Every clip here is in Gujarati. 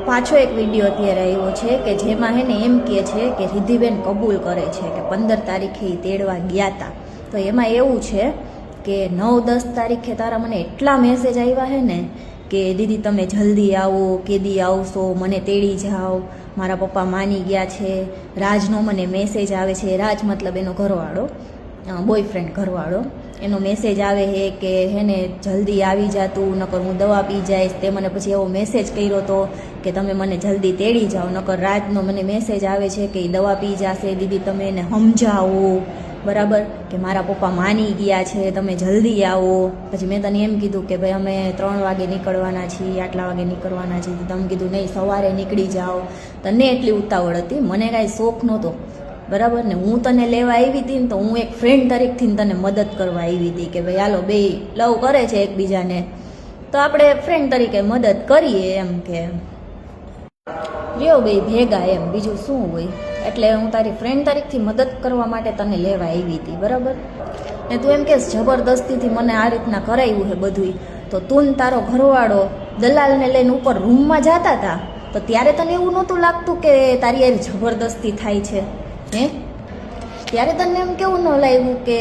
પાછો એક વિડીયો અત્યારે આવ્યો છે કે જેમાં હે ને એમ કહે છે કે રિદ્ધિબેન કબૂલ કરે છે કે 15 તારીખે એ તેડવા ગયા હતા. તો એમાં એવું છે કે 9-10 તારીખે તારા મને એટલા મેસેજ આવ્યા હે ને કે દીદી તમે જલ્દી આવો, કેદી આવશો, મને તેડી જાઓ, મારા પપ્પા માની ગયા છે. રાજનો મને મેસેજ આવે છે, રાજ મતલબ એનો ઘરવાળો, બોયફ્રેન્ડ ઘરવાળો, એનો મેસેજ આવે છે કે હે ને જલ્દી આવી જા તું, નકર હું દવા પી જઈશ. તે મને પછી એવો મેસેજ કર્યો હતો કે તમે મને જલ્દી તેડી જાઓ. નકર રાજનો મને મેસેજ આવે છે કે એ દવા પી જશે, દીદી તમે એને સમજાવો, બરાબર, કે મારા પપ્પા માની ગયા છે, તમે જલ્દી આવો. પછી મેં તને એમ કીધું કે ભાઈ અમે 3 વાગે નીકળવાના છીએ, આટલા વાગે નીકળવાના છીએ. તમે કીધું નહીં સવારે નીકળી જાઓ. તને એટલી ઉતાવળ હતી, મને કાંઈ શોખ નહોતો, બરાબર ને. હું તને લેવા આવી હતી ને તો હું એક ફ્રેન્ડ તરીકેથી તને મદદ કરવા આવી હતી કે ભાઈ હાલો બે લવ કરે છે એકબીજાને તો આપણે ફ્રેન્ડ તરીકે મદદ કરીએ એમ કે રહ્યો બે ભેગા એમ, બીજું શું હોય. એટલે હું તારી ફ્રેન્ડ તરીકેથી મદદ કરવા માટે તને લેવા આવી હતી, બરાબર ને. તું એમ કે જબરદસ્તીથી મને આ રીતના કરાવ્યું છે બધું, તો તું તારો ઘરવાળો દલાલને લઈને ઉપર રૂમમાં જતા હતા તો ત્યારે તને એવું નહોતું લાગતું કે તારી યાર જબરદસ્તી થાય છે? હે, ત્યારે તને એમ કેવું ન લાગ્યું કે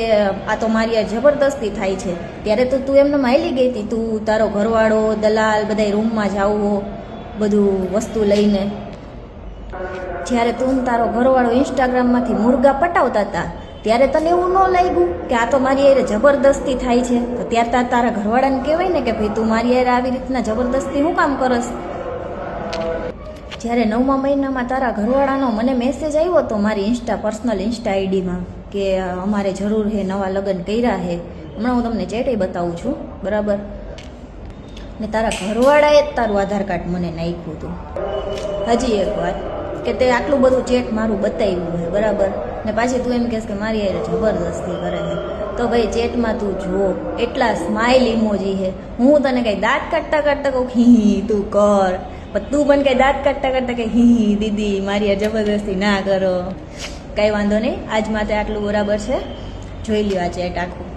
આ તો મારી યાર જબરદસ્તી થાય છે? ત્યારે તો તું એમને માયલી ગઈ હતી, તું તારો ઘરવાળો દલાલ બધા રૂમમાં જાવો બધું વસ્તુ લઈને. જ્યારે તું તારો ઘરવાળો ઇન્સ્ટાગ્રામમાંથી મુર્ગા પટાવતા હતા ત્યારે તને એવું ન લાગ્યું કે આ તો મારી યાર જબરદસ્તી થાય છે? તો ત્યારે તારા ઘરવાળાને કહેવાય ને કે ભાઈ તું મારી યાર આવી રીતના જબરદસ્તી શું કામ કરસ? જ્યારે 9મા મહિનામાં તારા ઘરવાળાનો મને મેસેજ આવ્યો હતો મારી પર્સનલ ઇન્સ્ટા આઈડીમાં કે અમારે જરૂર છે, નવા લગ્ન કર્યા છે. હમણાં હું તમને ચેટે બતાવું છું, બરાબર ને. તારા ઘરવાળાએ જ તારું આધાર કાર્ડ મને નાખ્યું હતું. હજી એક વાત કે તે આટલું બધું ચેટ મારું બતાવ્યું છે, બરાબર ને. પાછી તું એમ કહેશ કે મારી યાર જબરદસ્તી કરે છે. તો ભાઈ ચેટમાં તું જુઓ એટલા સ્માઇલ ઇમોજી છે. હું તને કંઈ દાંત કાઢતા કહું હી તું કર, પણ તું પણ કંઈ દાંત કાઢતા કે હી દીદી મારી યાર જબરદસ્તી ના કરો. કાંઈ વાંધો નહીં, આજ માટે આટલું બરાબર છે. જોઈ લ્યો આ ચેટ આખું.